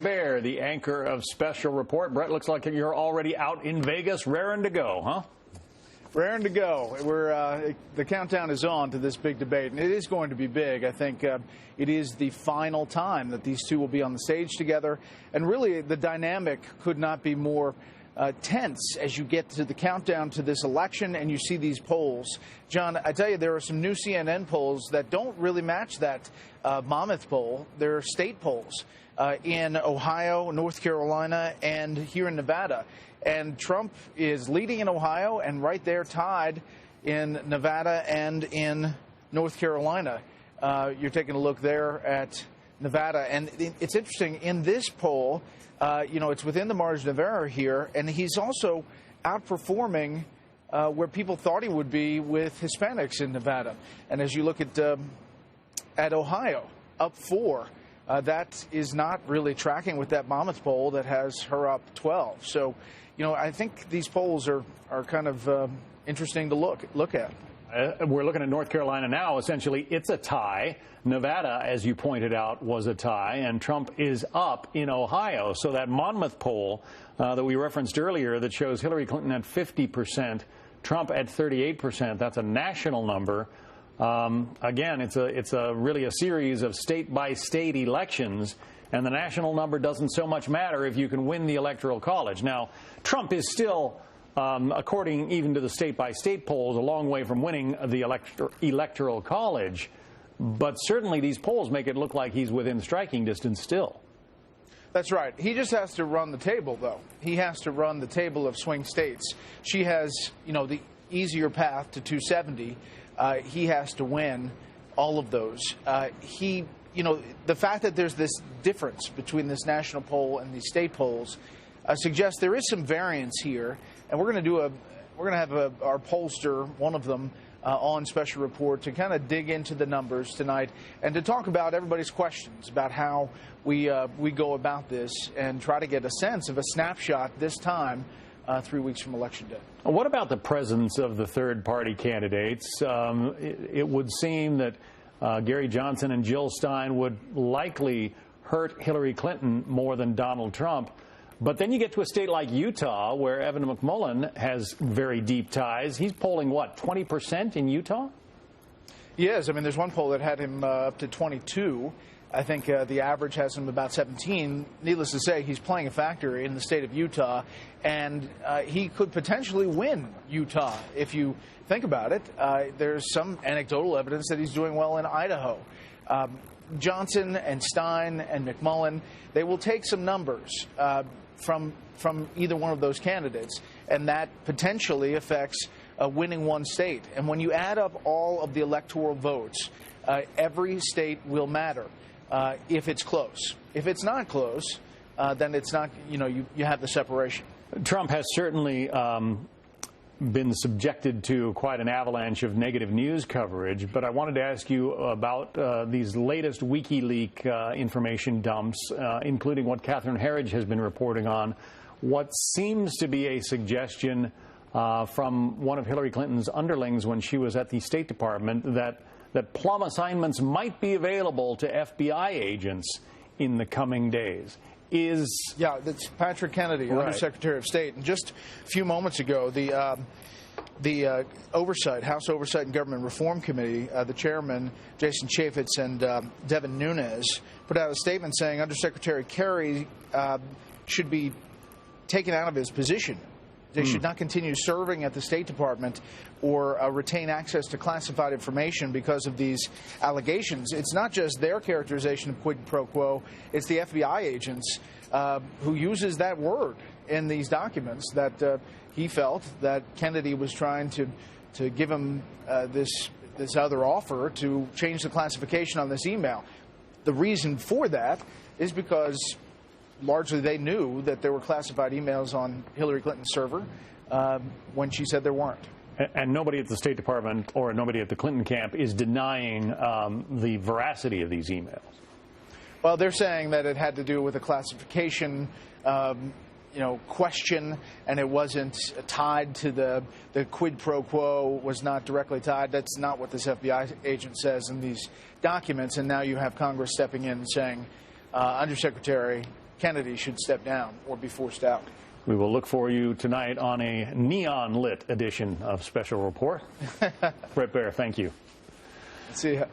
Bear, the anchor of Special Report. Brett, looks like you're already out in Vegas, raring to go, huh? Raring to go. The countdown is on to this big debate, and it is going to be big. I think it is the final time that these two will be on the stage together, and really the dynamic could not be more tense as you get to the countdown to this election and you see these polls. John, I tell you, there are some new CNN polls that don't really match that Monmouth poll. They're state polls in Ohio, North Carolina, and here in Nevada. And Trump is leading in Ohio and right there tied in Nevada and in North Carolina. You're taking a look there at Nevada. And it's interesting, in this poll, it's within the margin of error here, and he's also outperforming where people thought he would be with Hispanics in Nevada. And as you look at Ohio, up 4, that is not really tracking with that Monmouth poll that has her up 12. So, I think these polls are kind of interesting to look at. We're looking at North Carolina now. Essentially, it's a tie. Nevada, as you pointed out, was a tie, and Trump is up in Ohio. So that Monmouth poll that we referenced earlier that shows Hillary Clinton at 50%, Trump at 38%, that's a national number. Again, it's really a series of state-by-state elections, and the national number doesn't so much matter if you can win the Electoral College. Now, Trump is still, according even to the state-by-state polls, a long way from winning the Electoral College. But certainly these polls make it look like he's within striking distance still. That's right. He just has to run the table, though. He has to run the table of swing states. She has, the easier path to 270. He has to win all of those. The fact that there's this difference between this national poll and these state polls suggests there is some variance here, and we're going to have our pollster, one of them, on Special Report to kind of dig into the numbers tonight and to talk about everybody's questions about how we go about this and try to get a sense of a snapshot this time 3 weeks from Election Day. What about the presence of the third-party candidates? It would seem that Gary Johnson and Jill Stein would likely hurt Hillary Clinton more than Donald Trump. But then you get to a state like Utah, where Evan McMullin has very deep ties. He's polling, what, 20% in Utah? Yes. I mean, there's one poll that had him up to 22. I think the average has him about 17. Needless to say, he's playing a factor in the state of Utah, and he could potentially win Utah. If you think about it, there's some anecdotal evidence that he's doing well in Idaho. Johnson and Stein and McMullin, they will take some numbers from either one of those candidates, and that potentially affects winning one state. And when you add up all of the electoral votes, every state will matter if it's close. If it's not close, then it's not, you have the separation. Trump has certainly been subjected to quite an avalanche of negative news coverage, but I wanted to ask you about these latest WikiLeaks information dumps, including what Catherine Herridge has been reporting on, what seems to be a suggestion from one of Hillary Clinton's underlings when she was at the State Department that plum assignments might be available to FBI agents in the coming days. Yeah, that's Patrick Kennedy, right, Undersecretary of State. And just a few moments ago, the House Oversight and Government Reform Committee, the chairman, Jason Chaffetz, and Devin Nunes, put out a statement saying Undersecretary Kerry should be taken out of his position. They should not continue serving at the State Department or retain access to classified information because of these allegations. It's not just their characterization of quid pro quo. It's the FBI agents who uses that word in these documents that he felt that Kennedy was trying to give him this other offer to change the classification on this email. The reason for that is because largely they knew that there were classified emails on Hillary Clinton's server when she said there weren't. And nobody at the State Department or nobody at the Clinton camp is denying the veracity of these emails. Well, they're saying that it had to do with a classification question, and it wasn't tied to the quid pro quo, was not directly tied. That's not what this FBI agent says in these documents. And now you have Congress stepping in and saying, Undersecretary, Kennedy should step down or be forced out. We will look for you tonight on a neon-lit edition of Special Report. Bret Baier, thank you. See ya.